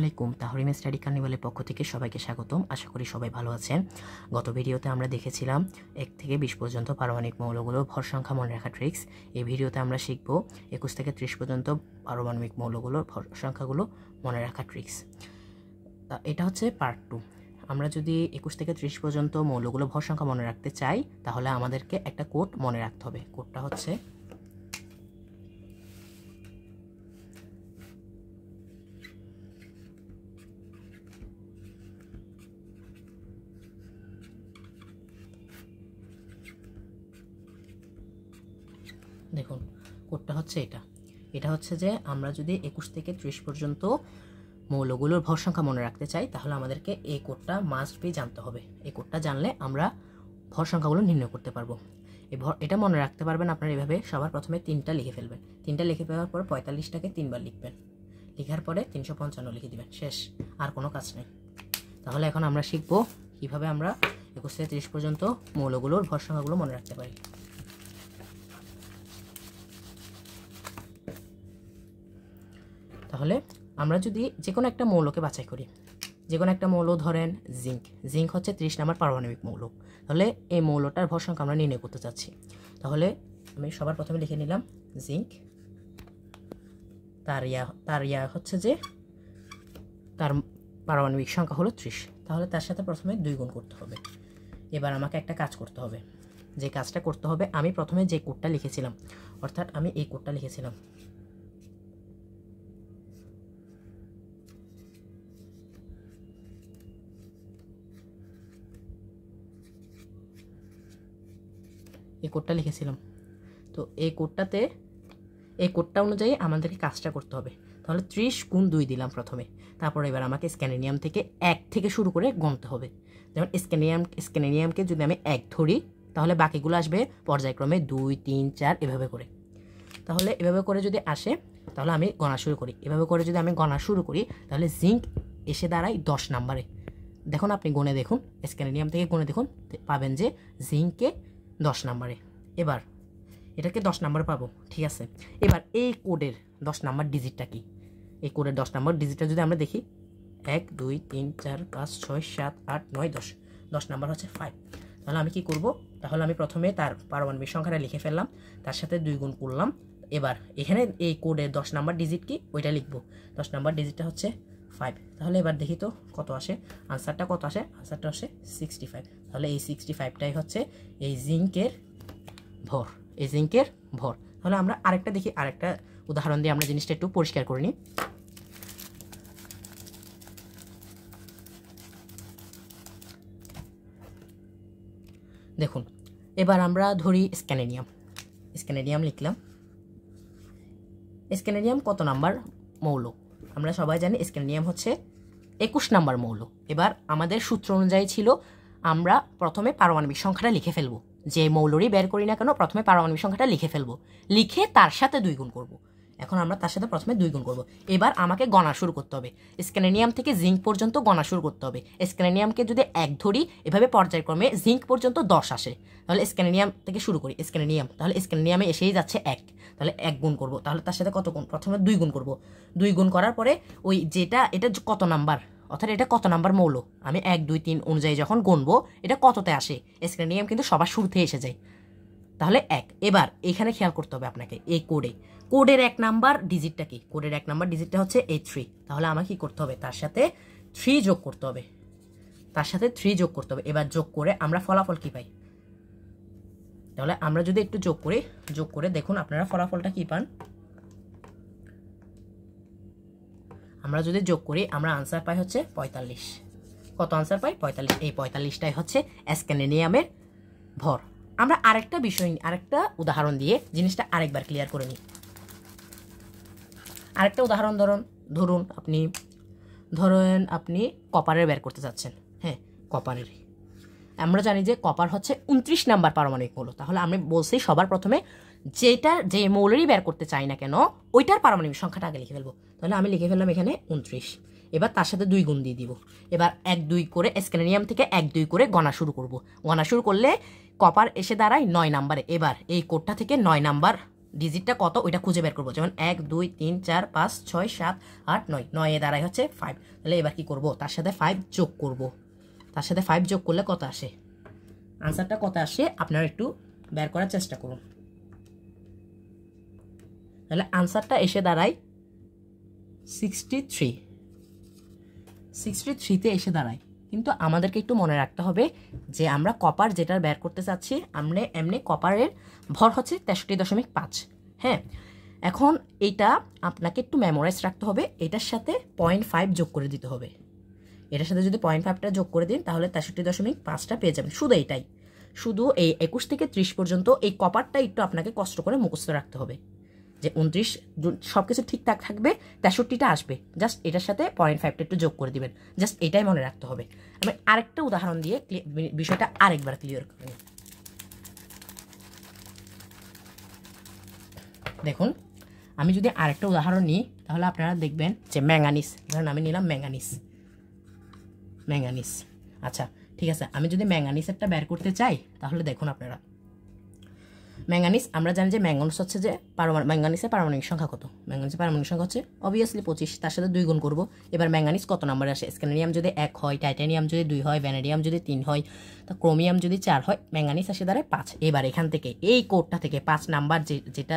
আলাইকুম, তাহরিমা স্টাডি কার্নিভালের পক্ষ থেকে সবাইকে স্বাগতম। আশা করি সবাই ভালো আছেন। গত ভিডিওতে আমরা দেখেছিলাম 1 থেকে 20 পর্যন্ত পারমাণবিক মৌলগুলোর ভর সংখ্যা মনে রাখা ট্রিক্স। এই ভিডিওতে আমরা শিখব 21 থেকে 30 পর্যন্ত পারমাণবিক মৌলগুলোর ভর সংখ্যাগুলো মনে রাখা ট্রিক্স। এটা হচ্ছে পার্ট 2। আমরা যদি 21 থেকে 30 পর্যন্ত মৌলগুলো ভর সংখ্যা মনে রাখতে চাই তাহলে আমাদেরকে একটা কোড মনে রাখতে হবে। কোডটা হচ্ছে দেখুন, কোডটা হচ্ছে এটা হচ্ছে যে আমরা যদি 21 থেকে 30 পর্যন্ত মৌলগুলোর ভর সংখ্যা মনে রাখতে চাই তাহলে আমাদেরকে এই কোডটা মাস্ট বি জানতে হবে। এই কোডটা জানলে আমরা ভর সংখ্যাগুলো নির্ণয় করতে পারবো। এটা মনে রাখতে পারবেন আপনারা এভাবে। সবার প্রথমে 3টা লিখে ফেলবেন। 3টা লিখে ফেলার পর 45টাকে 3বার লিখবেন। লেখার পরে 355 লিখে দিবেন। শেষ, আর কোনো কাজ নেই। তাহলে এখন আমরা শিখবো কিভাবে আমরা 21 থেকে 30 পর্যন্ত মৌলগুলোর ভর সংখ্যাগুলো মনে রাখতে পারি। তাহলে আমরা যদি যে কোনো একটা মৌলকে বাছাই করি, যে কোনো একটা মৌল ধরেন জিঙ্ক হচ্ছে 30 নম্বর পারমাণবিক মৌল। তাহলে এই মৌলটার ভর সংখ্যা আমরা নির্ণয় করতে চাচ্ছি। তাহলে আমি সবার প্রথমে লিখে নিলাম জিঙ্ক, তার ইয়া হচ্ছে যে তার পারমাণবিক সংখ্যা হলো 30। তাহলে তার সাথে প্রথমে 2 গুণ করতে হবে। এবার আমাকে একটা কাজ করতে হবে। যে কাজটা করতে হবে, আমি প্রথমে যে কোডটা লিখেছিলাম, অর্থাৎ আমি এই কোডটা লিখেছিলাম, এই কোডটা লিখেছিলাম। তো এই কোডটা অনুযায়ী আমাদেরকে কাজটা করতে হবে। তাহলে 30 গুণ 2 দিলাম প্রথমে। তারপর এবার আমাকে স্ক্যানিনিয়াম থেকে 1 থেকে শুরু করে গুনতে হবে। যেমন স্ক্যানিনিয়ামকে যদি আমি 1 ধরি তাহলে বাকিগুলো আসবে পর্যায়ক্রমে 2, 3, 4 এভাবে করে। তাহলে এভাবে করে যদি আসে তাহলে আমি গণা শুরু করি। এভাবে করে যদি আমি গণা শুরু করি তাহলে জিঙ্ক এসে দাঁড়ায় 10 নম্বরে। দেখুন, আপনি গুনে দেখুন, স্ক্যানিনিয়াম থেকে গুনে দেখুন, পাবেন যে জিঙ্কে 10 নম্বরে। এবার এটাকে 10 নম্বর পাবো, ঠিক আছে। এবার এই কোডের 10 নম্বর ডিজিটটা কি? এই কোডের 10 নম্বর ডিজিটটা যদি আমরা দেখি, 1, 2, 3, 4, 5, 6, 7, 8, 9, 10। 10 নম্বর হচ্ছে 5। তাহলে আমি কি করব? তাহলে আমি প্রথমে তার পারমাণবিক সংখ্যাটা লিখে ফেললাম, তার সাথে 2 গুণ করলাম। এবার এখানে এই কোডের 10 নম্বর ডিজিট কি ওইটা লিখবো। 10 নম্বর ডিজিটটা হচ্ছে 5। তাহলে এবার দেখি তো কত আসে, আনসারটা কত আসে। আনসারটা আসে 65। তাহলে এই 65টাই হচ্ছে এই জিঙ্কের ভর। তাহলে আমরা আরেকটা দেখি, আরেকটা উদাহরণ দিয়ে আমরা জিনিসটা একটু পরিষ্কার করে নিই। দেখুন, এবার আমরা ধরি স্ক্যানিনিয়াম লিখলাম। স্ক্যানিনিয়াম কত নাম্বার মৌল? আমরা সবাই জানি স্ক্যানিনিয়াম হচ্ছে 21 নাম্বার মৌল। এবার আমাদের সূত্র অনুযায়ী ছিল আমরা প্রথমে পারমাণবিক সংখ্যাটা লিখে ফেলবো। যে মৌলরই বের করি না কেন, প্রথমে পারমাণবিক সংখ্যাটা লিখে ফেলবো, লিখে তার সাথে 2 গুণ করব। এখন আমরা তার সাথে প্রথমে 2 গুণ করব। এবার আমাকে গণা শুরু করতে হবে। স্ক্যানিনিয়াম থেকে জিঙ্ক পর্যন্ত গণা শুরু করতে হবে। স্ক্যানিনিয়ামকে যদি 1 ধরি, এভাবে পর্যায়ক্রমে জিঙ্ক পর্যন্ত 10 আসে। তাহলে স্ক্যানিনিয়াম থেকে শুরু করি। তাহলে স্ক্যানিনিয়ামে এসেই যাচ্ছে 1। তাহলে 1 গুণ করব। তাহলে তার সাথে কত গুণ? প্রথমে 2 গুণ করব। 2 গুণ করার পরে ওই এটা কত নাম্বার, অর্থাৎ এটা কত নাম্বার মৌল, আমি 1, 2, 3 অনুযায়ী যখন গুনবো এটা কততে আসে। স্ক্যানিনিয়াম কিন্তু সবার শুরুতে এসে যায়। তাহলে 1। এবার এখানে খেয়াল করতে হবে আপনাকে, এই কোডের 1 নাম্বার ডিজিটটা কি? কোডের 1 নাম্বার ডিজিটটা হচ্ছে এই 3। তাহলে আমাকে কি করতে হবে? তার সাথে 3 যোগ করতে হবে। এবার যোগ করে আমরা ফলাফল কি পাই? তাহলে আমরা যদি একটু যোগ করে দেখুন আপনারা ফলাফলটা কি পান। আমরা যদি যোগ করি আমরা আনসার পাই হচ্ছে 45। কত আনসার পাই? 45। এই 45টাই হচ্ছে স্ক্যানিনিয়ামের ভর। আমরা আরেকটা উদাহরণ দিয়ে জিনিসটা আরেকবার ক্লিয়ার করে নিই। আরেকটা উদাহরণ ধরুন আপনি কপারের বের করতে চাচ্ছেন। হ্যাঁ, কপারের আমরা জানি যে কপার হচ্ছে 29 নাম্বার পারমাণবিক মৌল। তাহলে আমি বলছি সবার প্রথমে যে মৌলেরই বের করতে চাই না কেন ওইটার পারমাণবিক সংখ্যাটা আগে লিখে ফেলবো। তাহলে আমি লিখে ফেললাম এখানে 29। এবার তার সাথে 2 গুণ দিয়ে দিব। এবার 1, 2 করে স্ক্যানিনিয়াম থেকে 1, 2 করে গণা শুরু করলে কপার এসে দাঁড়ায় 9 নাম্বারে। এবার এই কোডটা থেকে 9 নাম্বার ডিজিটটা কত ওইটা খুঁজে বের করবো। যেমন 1 2 3 4 5 6 7 8 9, 9 এ দাঁড়ায় হচ্ছে 5। তাহলে এবার কি করব, তার সাথে 5 যোগ করব। তার সাথে 5 যোগ করলে কত আসে, আনসারটা কত আসে আপনারা একটু বের করার চেষ্টা করুন। তাহলে আনসারটা এসে দাঁড়ায় 63। 63তে এসে দাঁড়ায়। কিন্তু আমাদেরকে একটু মনে রাখতে হবে যে আমরা কপার যেটা বের করতে চাচ্ছি, এমনি কপারের ভর হচ্ছে 63.5। হ্যাঁ, এখন এইটা আপনাকে একটু মেমোরাইজ রাখতে হবে। এটার সাথে 0.5 যোগ করে দিতে হবে। এটার সাথে যদি 0.5টা যোগ করে দিন তাহলে 63.5টা পেয়ে যাবেন। শুধু এইটাই, শুধু এই 21 থেকে 30 পর্যন্ত এই কপারটা একটু আপনাকে কষ্ট করে মুখস্থ রাখতে হবে যে 29 সব কিছু ঠিকঠাক থাকবে, 63টা আসবে। জাস্ট এটার সাথে 0.5টা একটু যোগ করে দিবেন। জাস্ট এটাই মনে রাখতে হবে। আমি আরেকটা উদাহরণ দিয়ে বিষয়টা আরেকবার ক্লিয়ার করে নিই। দেখুন, আমি যদি আরেকটা উদাহরণ নিই তাহলে আপনারা দেখবেন যে ম্যাঙ্গানিজ, ধরেন আমি নিলাম ম্যাঙ্গানিজ। আচ্ছা ঠিক আছে, আমি যদি ম্যাঙ্গানিজেরটা বের করতে চাই তাহলে দেখুন আপনারা, ম্যাঙ্গানিজ আমরা জানি যে ম্যাঙ্গানিজ হচ্ছে যে ম্যাঙ্গানিজের পারমাণবিক সংখ্যা কত? ম্যাঙ্গানিজের পারমাণবিক সংখ্যা হচ্ছে অবভিয়াসলি 25, তার সাথে 2 গুণ করব। এবার ম্যাঙ্গানিজ কত নম্বরে আসে? স্ক্যান্ডিয়াম যদি 1 হয়, টাইটানিয়াম যদি 2 হয়, ভ্যানাডিয়াম যদি 3 হয়, তো ক্রোমিয়াম যদি 4 হয়, ম্যাঙ্গানিজ আসে দাঁড়ায় 5। এবার এখান থেকে এই কোডটা থেকে 5 নাম্বার যেটা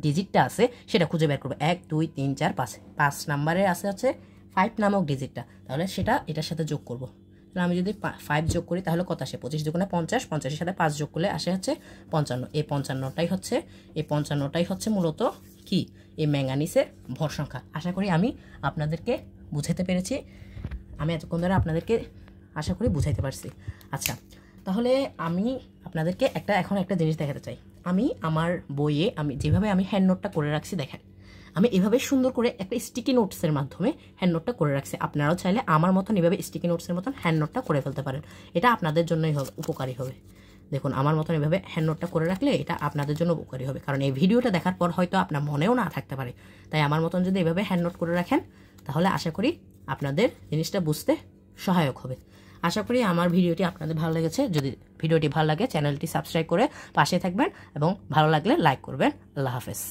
ডিজিটটা আছে সেটা খুঁজে বের করবো। 1 2 3 4 5, 5 নাম্বারে আছে হচ্ছে 5 নামক ডিজিটটা। তাহলে সেটা এটার সাথে যোগ করব। তাহলে আমি যদি 5 যোগ করি তাহলে কত আসে? 25 দুগুণে 50, 50-এর সাথে 5 যোগ করলে আসে হচ্ছে 55। এই 55টাই হচ্ছে মূলত কি, এই ম্যাঙ্গানিজের ভর সংখ্যা। আশা করি আমি আপনাদেরকে বুঝাতে পেরেছি। আমি এতক্ষণ ধরে আপনাদেরকে আশা করি বুঝাইতে পারছি। আচ্ছা, তাহলে আমি আপনাদেরকে এখন একটা জিনিস দেখাতে চাই। আমি আমার বইয়ে আমি যেভাবে হ্যান্ড নোটটা করে রাখছি দেখেন, আমি এভাবে সুন্দর করে একটা স্টিকি নোটসের মাধ্যমে হ্যান্ড নোটটা করে রাখছি। আপনারাও চাইলে আমার মতন এভাবে স্টিকি নোটসের মতন হ্যান্ড নোটটা করে ফেলতে পারেন। এটা আপনাদের জন্যই হবে, উপকারী হবে। দেখুন, আমার মতন এভাবে হ্যান্ড নোটটা করে রাখলে এটা আপনাদের জন্য উপকারী হবে। কারণ এই ভিডিওটা দেখার পর হয়তো আপনার মনেও না থাকতে পারে। তাই আমার মতন যদি এভাবে হ্যান্ড নোট করে রাখেন তাহলে আশা করি আপনাদের জিনিসটা বুঝতে সহায়ক হবে। আশা করি আমার ভিডিওটি আপনাদের ভালো লেগেছে। যদি ভিডিওটি ভালো লাগে চ্যানেলটি সাবস্ক্রাইব করে পাশে থাকবেন এবং ভালো লাগলে লাইক করবেন। আল্লাহ হাফেজ।